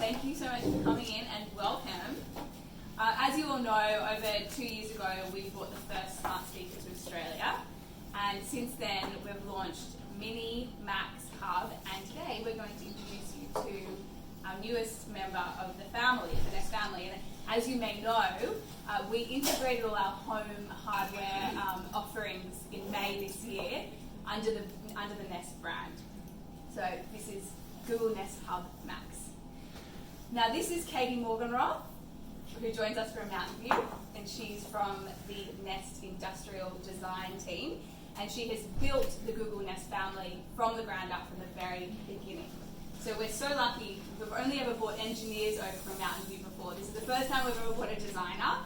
Thank you so much for coming in and welcome. As you all know, over 2 years ago we brought the first smart speaker to Australia, and since then we've launched Mini, Max, Hub, and today we're going to introduce you to our newest member of the family, the Nest family. And as you may know, we integrated all our home hardware offerings in May this year under the Nest brand. So this is Google Nest Hub Max. Now this is Katie Morganroth, who joins us from Mountain View, and she's from the Nest Industrial Design team, and she has built the Google Nest family from the ground up from the very beginning. So we're so lucky. We've only ever brought engineers over from Mountain View before. This is the first time we've ever brought a designer,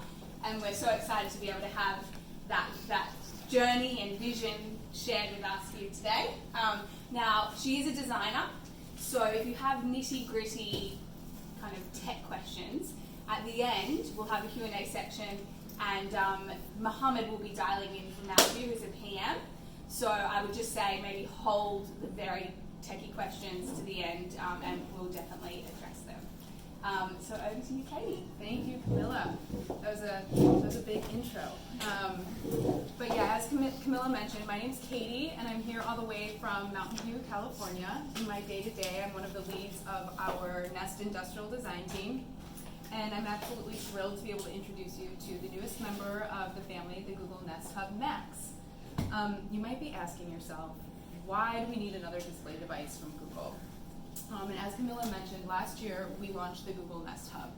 and we're so excited to be able to have that journey and vision shared with us here today. Now, she is a designer, so if you have nitty-gritty kind of tech questions, at the end we'll have a Q&A section, and Mohammed will be dialing in from Mountain View, who's a PM. So I would just say maybe hold the very techie questions to the end, and we'll definitely address them. So over to you, Katie. Thank you, Camilla. That was a big intro. But yeah, as Camilla mentioned, my name's Katie, and I'm here all the way from Mountain View, California. In my day-to-day, I'm one of the leads of our Nest Industrial Design team, and I'm absolutely thrilled to be able to introduce you to the newest member of the family, the Google Nest Hub Max. You might be asking yourself, why do we need another display device from Google? And as Camilla mentioned, last year we launched the Google Nest Hub.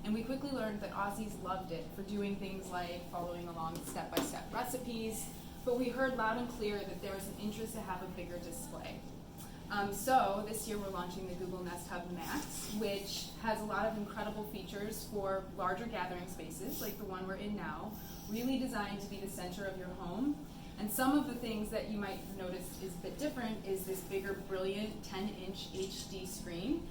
And we quickly learned that Aussies loved it for doing things like following along step-by-step recipes, but we heard loud and clear that there was an interest to have a bigger display. So this year we're launching the Google Nest Hub Max, which has a lot of incredible features for larger gathering spaces like the one we're in now, really designed to be the center of your home. And some of the things that you might notice is a bit different is this bigger, brilliant 10-inch HD screen,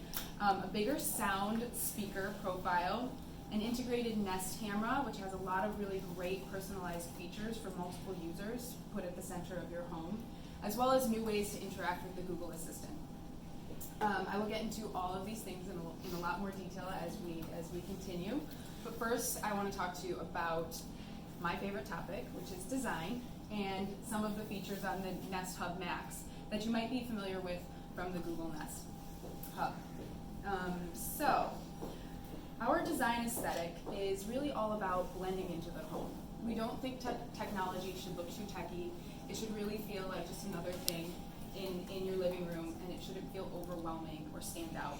a bigger sound speaker profile, an integrated Nest camera, which has a lot of really great personalized features for multiple users put at the center of your home, as well as new ways to interact with the Google Assistant. I will get into all of these things in a lot more detail as we continue. But first, I want to talk to you about my favorite topic, which is design, and some of the features on the Nest Hub Max that you might be familiar with from the Google Nest Hub. So, our design aesthetic is really all about blending into the home. We don't think technology should look too techy. It should really feel like just another thing in your living room, and it shouldn't feel overwhelming or stand out.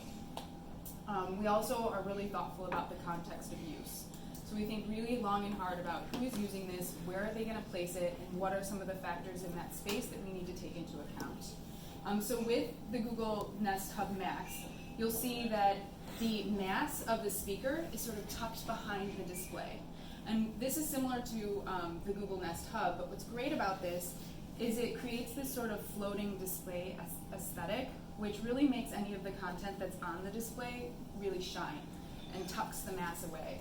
We also are really thoughtful about the context of use. So we think really long and hard about who is using this, where are they going to place it, and what are some of the factors in that space that we need to take into account. So with the Google Nest Hub Max, you'll see that the mass of the speaker is sort of tucked behind the display. And this is similar to the Google Nest Hub, but what's great about this is it creates this sort of floating display aesthetic, which really makes any of the content that's on the display really shine and tucks the mass away.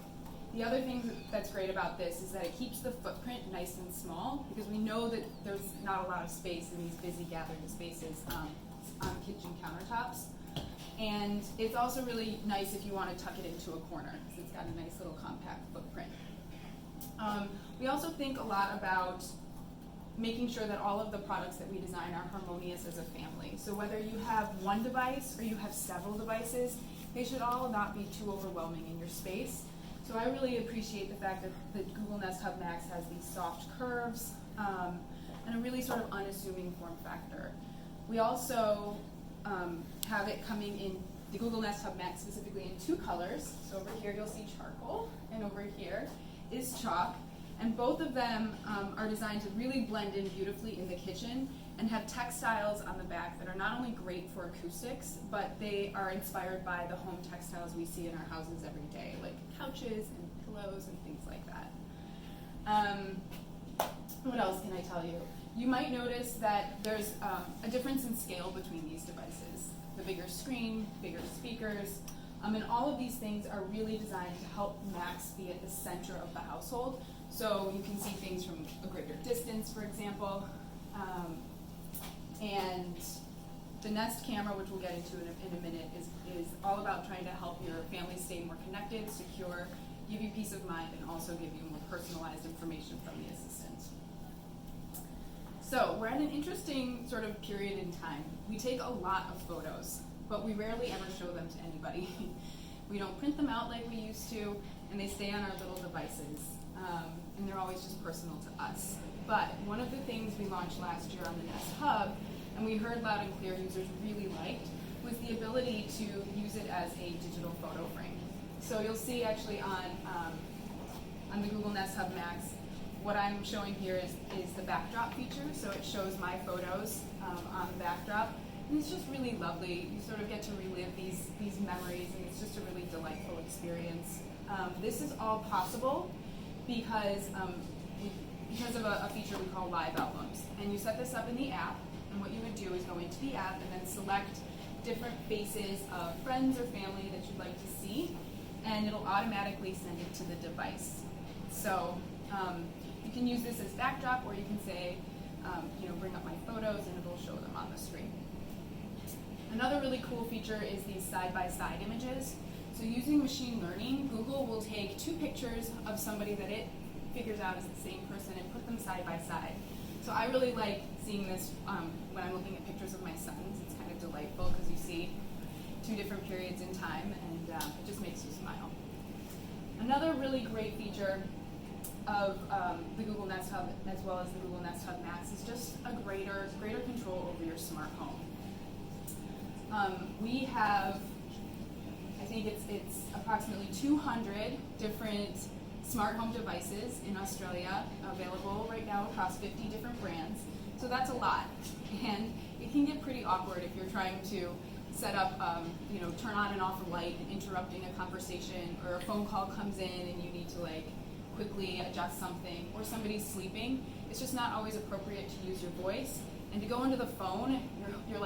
The other thing that's great about this is that it keeps the footprint nice and small, because we know that there's not a lot of space in these busy gathering spaces on kitchen countertops. And it's also really nice if you want to tuck it into a corner, because it's got a nice little compact footprint. We also think a lot about making sure that all of the products that we design are harmonious as a family. So whether you have one device or you have several devices, they should all not be too overwhelming in your space. So I really appreciate the fact that the Google Nest Hub Max has these soft curves and a really sort of unassuming form factor. We also have it coming in the Google Nest Hub Max specifically in two colors. So over here you'll see charcoal, and over here is chalk. And both of them are designed to really blend in beautifully in the kitchen and have textiles on the back that are not only great for acoustics, but they are inspired by the home textiles we see in our houses every day, like couches and pillows and things like that. What else can I tell you? You might notice that there's a difference in scale between these devices. The bigger screen, bigger speakers, and all of these things are really designed to help Max be at the center of the household. So you can see things from a greater distance, for example, and The Nest camera, which we'll get into in a minute, is all about trying to help your family stay more connected, secure, give you peace of mind, and also give you more personalized information from the assistant. So we're at an interesting sort of period in time. We take a lot of photos, but we rarely ever show them to anybody. We don't print them out like we used to, and they stay on our little devices, and they're always just personal to us. But one of the things we launched last year on the Nest Hub, and we heard loud and clear users really liked, was the ability to use it as a digital photo frame. So you'll see actually on the Google Nest Hub Max, what I'm showing here is the backdrop feature. So it shows my photos on the backdrop. And it's just really lovely. You sort of get to relive these memories, and it's just a really delightful experience. This is all possible because of a feature we call Live Albums. And you set this up in the app, and what you would do is go into the app and then select different faces of friends or family that you'd like to see, and it'll automatically send it to the device. So you can use this as backdrop, or you can say, bring up my photos, and it'll show them on the screen. Another really cool feature is these side-by-side images. So using machine learning, Google will take two pictures of somebody that it figures out is the same person and put them side by side. So I really like seeing this when I'm looking at pictures of my sons. It's kind of delightful because you see two different periods in time, and it just makes you smile. Another really great feature of the Google Nest Hub, as well as the Google Nest Hub Max, is just a greater control over your smart home. We have, I think it's approximately 200 different smart home devices in Australia available right now across 50 different brands. So that's a lot, and it can get pretty awkward if you're trying to set up, turn on and off a light and interrupting a conversation, or a phone call comes in and you need to quickly adjust something, or somebody's sleeping. It's just not always appropriate to use your voice. And to go into the phone, you're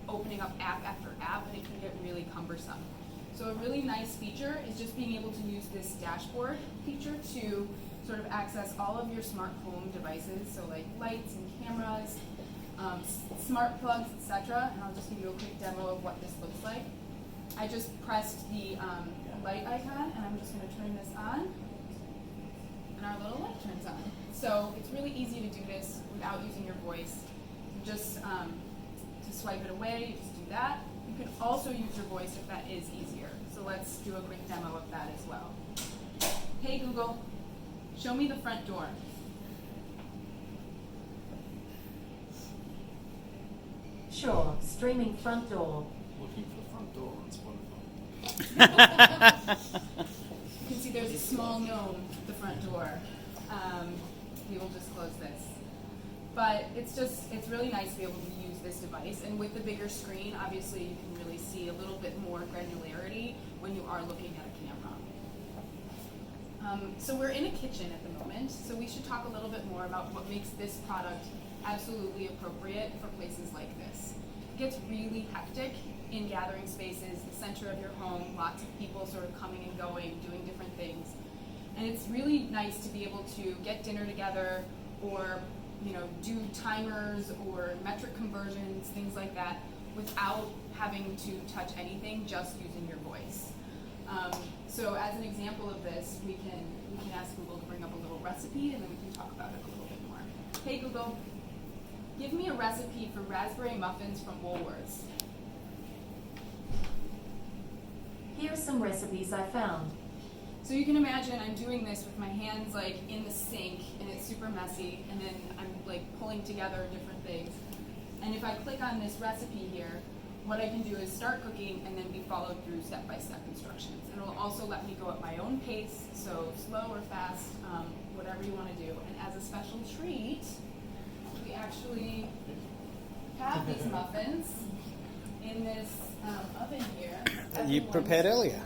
opening up app after app, and it can get really cumbersome. So a really nice feature is just being able to use this dashboard feature to sort of access all of your smart home devices, so like lights and cameras, smart plugs, etc. And I'll just give you a quick demo of what this looks like. I just pressed the light icon, and I'm just going to turn this on, and our little light turns on. So it's really easy to do this without using your voice. Just to swipe it away, you just do that. You can also use your voice if that is easier. So let's do a quick demo of that as well. Hey Google, show me the front door. Sure, streaming front door. Looking for the front door on Spotify. You can see there's a small gnome at the front door. We will just close this. But it's really nice to be able to use this device. And with the bigger screen, obviously you can really see a little bit more granularity when you are looking at a camera. So we're in a kitchen at the moment, so we should talk a little bit more about what makes this product absolutely appropriate for places like this. It gets really hectic in gathering spaces, the center of your home, lots of people sort of coming and going, doing different things. And it's really nice to be able to get dinner together, or do timers or metric conversions, things like that, without having to touch anything, just using your voice. So as an example of this, we can ask Google to bring up a little recipe, and then we can talk about it a little bit more. Hey Google, give me a recipe for raspberry muffins from Woolworths. Here are some recipes I found. So you can imagine I'm doing this with my hands in the sink, and it's super messy, and then I'm pulling together different things. And if I click on this recipe here, what I can do is start cooking and then be followed through step-by-step instructions. And it'll also let me go at my own pace, so slow or fast, whatever you want to do. And as a special treat, we actually have these muffins in this oven here. You prepared earlier.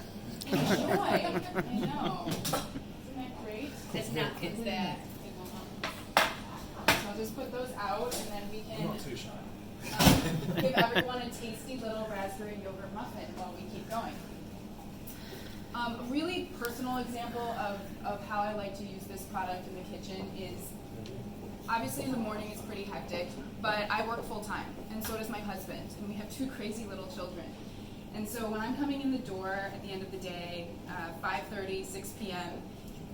Enjoy. I know. Isn't that great? There's napkins there. So I'll just put those out, and then we can Not too shy. give everyone a tasty little raspberry yogurt muffin while we keep going. A really personal example of how I like to use this product in the kitchen is, obviously in the morning it's pretty hectic, but I work full time. and so does my husband, and we have 2 crazy little children. And so when I'm coming in the door at the end of the day, 5:30, 6 p.m.,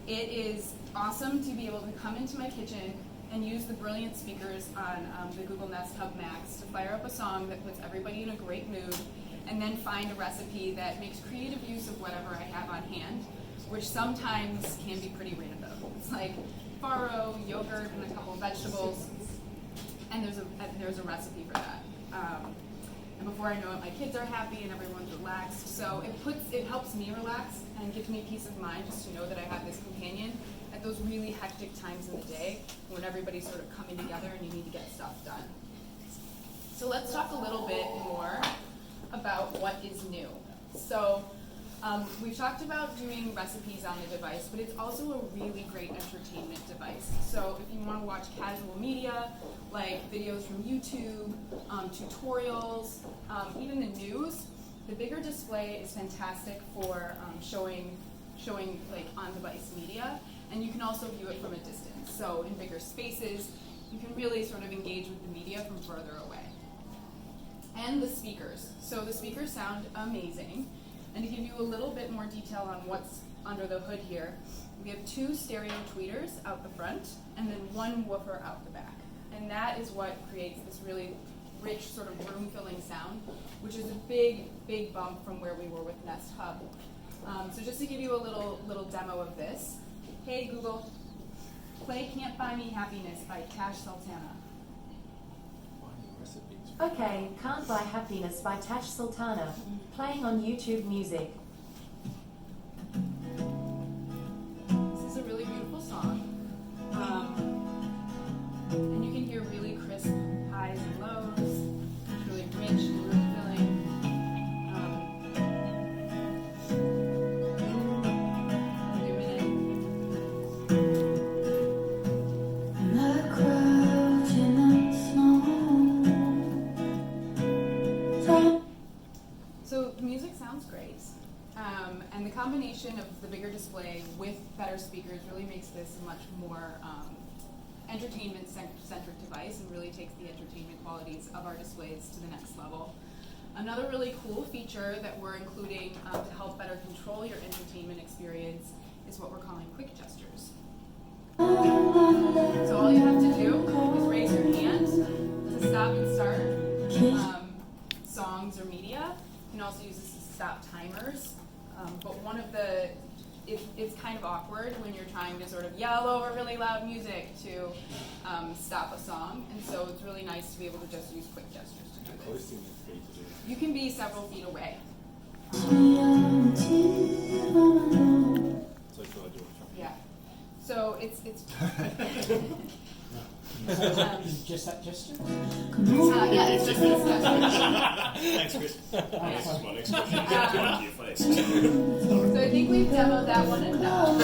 it is awesome to be able to come into my kitchen and use the brilliant speakers on the Google Nest Hub Max to fire up a song that puts everybody in a great mood, and then find a recipe that makes creative use of whatever I have on hand, which sometimes can be pretty random. It's like farro, yogurt, and a couple of vegetables, and there's a recipe for that. And before I know it, my kids are happy and everyone's relaxed. So it helps me relax and gives me peace of mind just to know that I have this companion at those really hectic times in the day when everybody's sort of coming together and you need to get stuff done. So let's talk a little bit more about what is new. So we've talked about doing recipes on the device, but it's also a really great entertainment device. So if you want to watch casual media, like videos from YouTube, tutorials, even the news, the bigger display is fantastic for showing like on-device media, and you can also view it from a distance. So in bigger spaces, you can really sort of engage with the media from further away. And the speakers. So the speakers sound amazing. And to give you a little bit more detail on what's under the hood here, we have 2 stereo tweeters out the front and then 1 woofer out the back. And that is what creates this really rich sort of room-filling sound, which is a big, big bump from where we were with Nest Hub. So just to give you a little demo of this, hey Google, play Can't Buy Me Happiness by Tash Sultana. Okay, Can't Buy Happiness by Tash Sultana, playing on YouTube Music. This is a really beautiful song. And you can hear really crisp highs and lows. It's really rich and room-filling. So the music sounds great. And the combination of the bigger display with better speakers really makes this a much more entertainment-centric device and really takes the entertainment qualities of our displays to the next level. Another really cool feature that we're including to help better control your entertainment experience is what we're calling quick gestures. So all you have to do is raise your hand to stop and start songs or media. You can also use this to stop timers. But one of the, it's kind of awkward when you're trying to sort of yell over really loud music to stop a song. And so it's really nice to be able to just use quick gestures to do this. You can be several feet away. Yeah. So it's just that gesture? yeah, it's just this gesture. Thanks, Chris. This is my next question. Get it into your face. So I think we've demoed that one enough.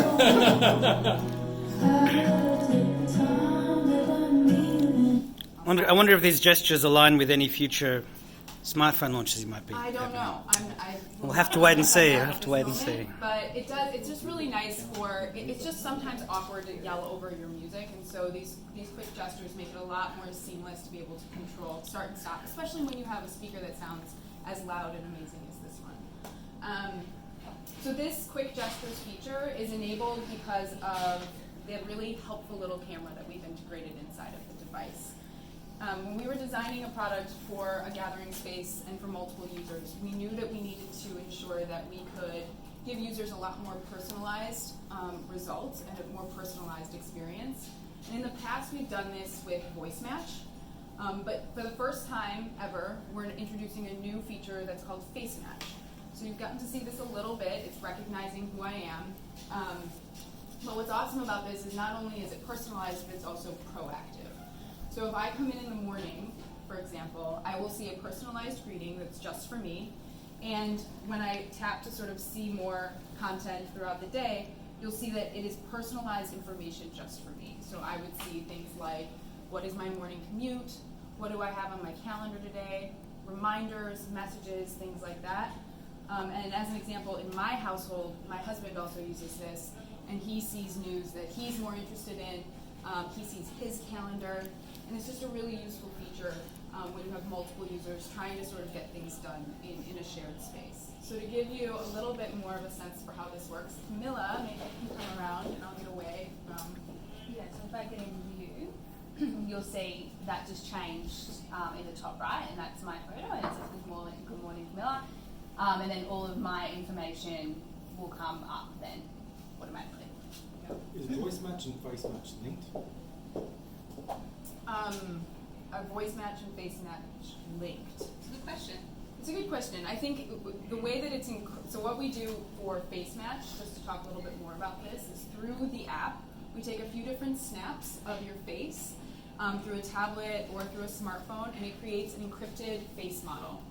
I wonder if these gestures align with any future smartphone launches you might be. I don't know. We'll have to wait and see. We'll have to wait and see. But it does. It's just really nice for. It's just sometimes awkward to yell over your music, and so these quick gestures make it a lot more seamless to be able to control start and stop, especially when you have a speaker that sounds as loud and amazing as this one. So this quick gestures feature is enabled because of the really helpful little camera that we've integrated inside of the device. When we were designing a product for a gathering space and for multiple users, we knew that we needed to ensure that we could give users a lot more personalized results and a more personalized experience. And in the past, we've done this with voice match. But for the first time ever, we're introducing a new feature that's called face match. So you've gotten to see this a little bit. It's recognizing who I am. But what's awesome about this is not only is it personalized, but it's also proactive. So if I come in the morning, for example, I will see a personalized greeting that's just for me. And when I tap to sort of see more content throughout the day, you'll see that it is personalized information just for me. So I would see things like, what is my morning commute? What do I have on my calendar today? Reminders, messages, things like that. And as an example, in my household, my husband also uses this, and he sees news that he's more interested in. He sees his calendar, and it's just a really useful feature when you have multiple users trying to sort of get things done in a shared space. So to give you a little bit more of a sense for how this works, Camilla, maybe you can come around and I'll get away from... Yeah, so if I get in view, you'll see that just changed in the top right, and that's my photo, and it says good morning Camilla. And then all of my information will come up then automatically. Is voice match and face match linked? A voice match and face match linked. It's a good question. It's a good question. I think the way that it's so what we do for face match, just to talk a little bit more about this, is through the app. We take a few different snaps of your face through a tablet or through a smartphone, and it creates an encrypted face model.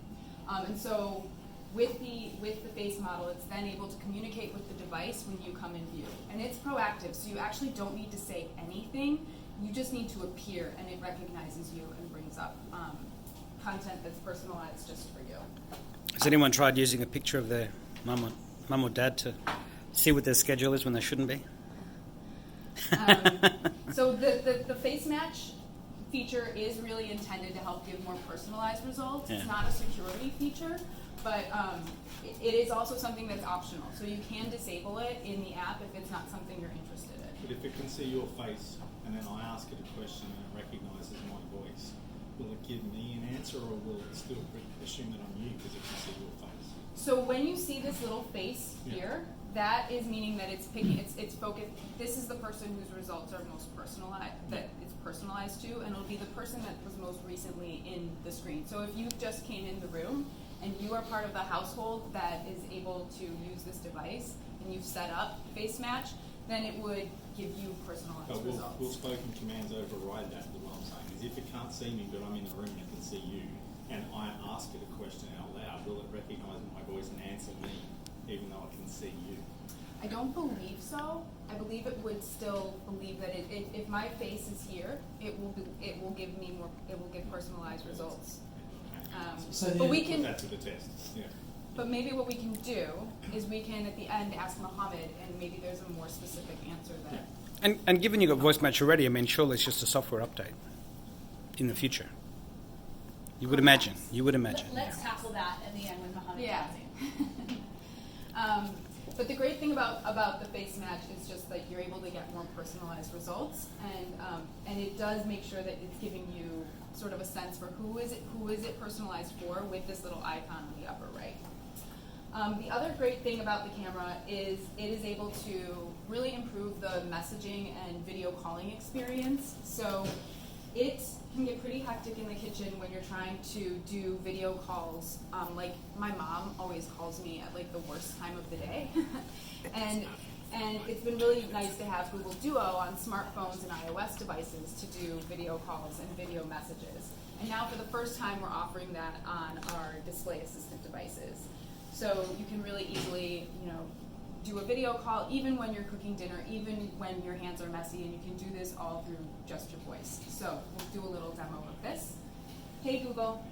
And so with the face model, it's then able to communicate with the device when you come in view. And it's proactive, so you actually don't need to say anything. You just need to appear, and it recognizes you and brings up content that's personalized just for you. Has anyone tried using a picture of their mum or dad to see what their schedule is when they shouldn't be? So the face match feature is really intended to help give more personalized results. Yeah. It's not a security feature, but it is also something that's optional. So you can disable it in the app if it's not something you're interested in. But if it can see your face and then I ask it a question and it recognises my voice, will it give me an answer or will it still assume that I'm you because it can see your face? So when you see this little face here, that is meaning that it's picking, it's focused. This is the person whose results are most personalized, that it's personalized to, and it'll be the person that was most recently in the screen. So if you just came in the room and you are part of the household that is able to use this device and you've set up face match, then it would give you personalized But results. will spoken commands override that? What I'm saying is if it can't see me but I'm in the room and it can see you and I ask it a question out loud, will it recognise my voice and answer me even though it can see you? I don't believe so. I believe it would still believe that if my face is here, it will give me more. It will give personalized results. But we can. Put that to the test. Yeah. But maybe what we can do is we can at the end ask Mohammed, and maybe there's a more specific answer that. And given you've got voice match already, I mean, surely it's just a software update in the future. You would imagine. You would imagine. Let's tackle that at the end when Mohammed Yeah. comes in. But the great thing about the face match is just like you're able to get more personalized results, and it does make sure that it's giving you sort of a sense for who is it personalized for with this little icon on the upper right. The other great thing about the camera is it is able to really improve the messaging and video calling experience. So it can get pretty hectic in the kitchen when you're trying to do video calls. Like my mom always calls me at like the worst time of the day. and it's been really nice to have Google Duo on smartphones and iOS devices to do video calls and video messages. And now for the first time we're offering that on our display assistant devices. So you can really easily, do a video call even when you're cooking dinner, even when your hands are messy, and you can do this all through just your voice. So we'll do a little demo of this. Hey Google,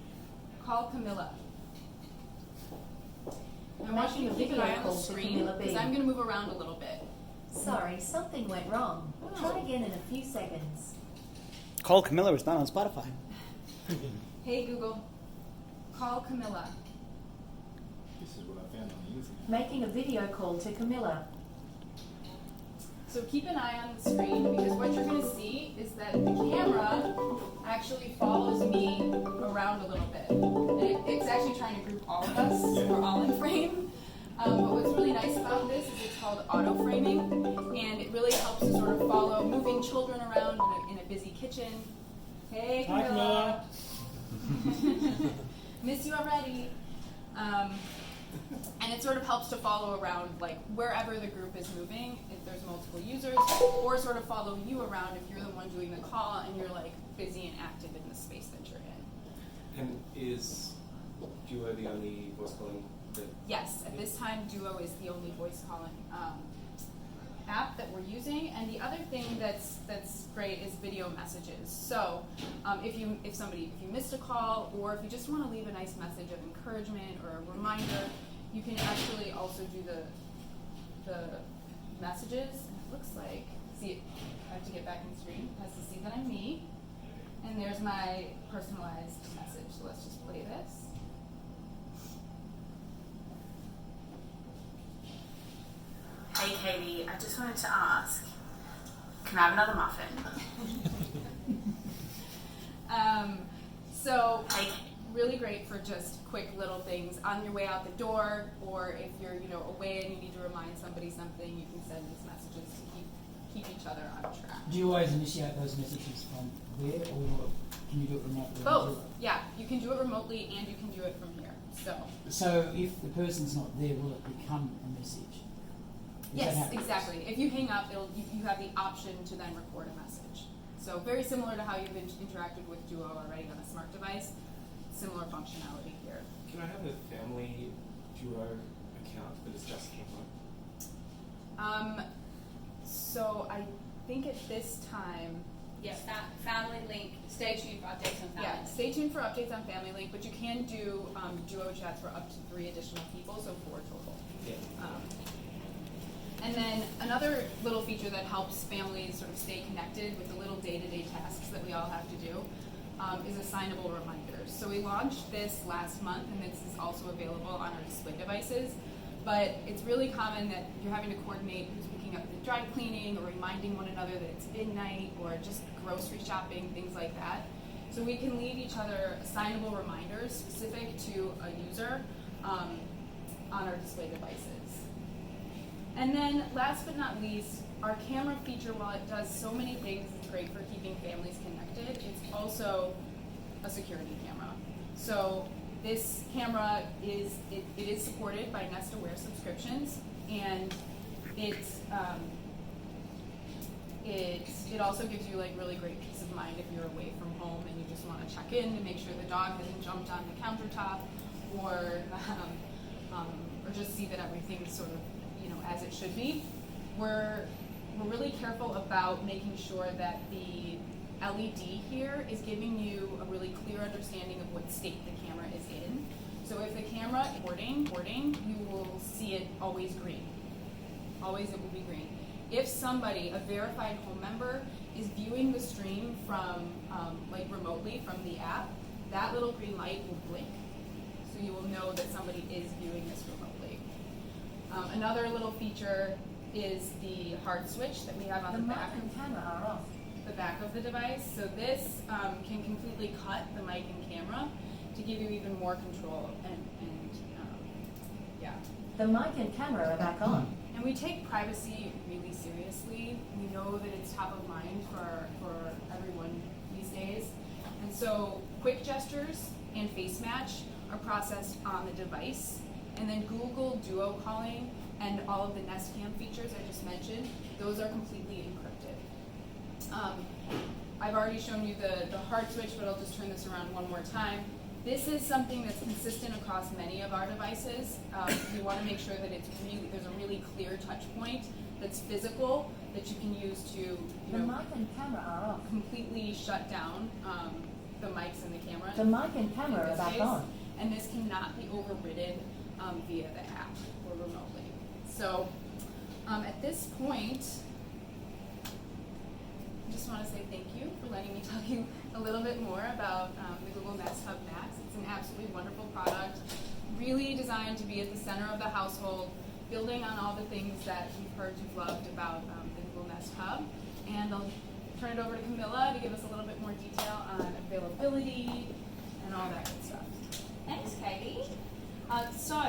call Camilla. I'm I want making you a to keep an video eye on the call to screen Camilla B. because I'm going to move around a little bit. Sorry, something went wrong. Try again in a few seconds. Call Camilla is done on Spotify. Hey Google, call Camilla. This is what I found on the internet. Making a video call to Camilla. So keep an eye on the screen because what you're going to see is that the camera actually follows me around a little bit. And it's actually trying to group all of us. We're all in frame. But what's really nice about this is it's called auto framing, and it really helps to sort of follow moving children around in a busy kitchen. Hey Camilla. Miss you already. And it sort of helps to follow around like wherever the group is moving, if there's multiple users, or sort of follow you around if you're the one doing the call and you're like busy and active in the space that you're in. And is Duo the only voice calling that? Yes, at this time Duo is the only voice calling app that we're using. And the other thing that's great is video messages. So if you missed a call, or if you just want to leave a nice message of encouragement or a reminder, you can actually also do the messages. And it looks like, see, I have to get back in the screen. It has to see that I'm me. And there's my personalized message. So let's just play this. Hey Katie, I just wanted to ask, can I have another muffin? So Hey, really great for just quick little things on your way out the door, or if you're away and you need to remind somebody something, you can send these messages to keep each other on track. Do you always initiate those messages from there, or can you do it remotely? Both, yeah. You can do it remotely and you can do it from here. So if the person's not there, will it become a message? Yes, exactly. If you hang up, you have the option to then record a message. So very similar to how you've interacted with Duo already on a smart device, similar functionality here. Can I have a family Duo account that is just camera? So I think at this time, Yes, that family link. Stay tuned for updates on family. yeah, stay tuned for updates on Family Link, but you can do Duo chats for up to 3 additional people, so 4 total. Yeah. And then another little feature that helps families sort of stay connected with the little day-to-day tasks that we all have to do is assignable reminders. So we launched this last month, and this is also available on our display devices. But it's really common that you're having to coordinate who's picking up the dry cleaning, or reminding one another that it's midnight, or just grocery shopping, things like that. So we can leave each other assignable reminders specific to a user on our display devices. And then last but not least, our camera feature, while it does so many things, it's great for keeping families connected, it's also a security camera. So this camera is supported by Nest Aware subscriptions, and it also gives you like really great peace of mind if you're away from home and you just want to check in to make sure the dog hasn't jumped on the countertop, or just see that everything's sort of as it should be. We're really careful about making sure that the LED here is giving you a really clear understanding of what state the camera is in. So if the camera is boarding, you will see it always green. Always it will be green. If somebody, a verified home member, is viewing the stream from remotely from the app, that little green light will blink. So you will know that somebody is viewing this remotely. Another little feature is the hard switch that we have on the back. The mic and camera are off. The back of the device. So this can completely cut the mic and camera to give you even more control. And yeah. The mic and camera are back on. And we take privacy really seriously. We know that it's top of mind for everyone these days. And so quick gestures and face match are processed on the device. And then Google Duo calling and all of the Nest Cam features I just mentioned, those are completely encrypted. I've already shown you the hard switch, but I'll just turn this around one more time. This is something that's consistent across many of our devices. We want to make sure that there's a really clear touch point that's physical that you can use to The mic and camera are off. completely shut down the mics and the camera. The mic and camera in are this back case. on. And this cannot be overridden via the app or remotely. So at this point, I just want to say thank you for letting me tell you a little bit more about the Google Nest Hub Max. It's an absolutely wonderful product, really designed to be at the center of the household, building on all the things that you've heard you've loved about the Google Nest Hub. And I'll turn it over to Camilla to give us a little bit more detail on availability and all that good stuff. Thanks, Katie. So,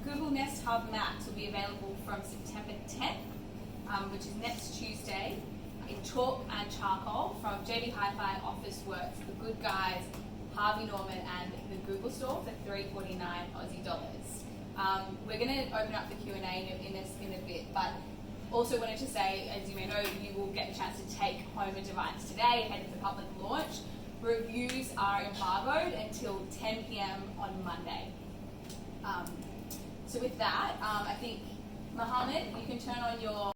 Google Nest Hub Max will be available from September 10th, which is next Tuesday, in chalk and charcoal from JB Hi-Fi, Officeworks, The Good Guys, Harvey Norman, and the Google Store for $349 Aussie dollars. We're going to open up the Q&A in a bit, but also wanted to say, as you may know, you will get the chance to take home a device today ahead of the public launch. Reviews are embargoed until 10 p.m. on Monday. So with that, I think, Mohammed, you can turn on your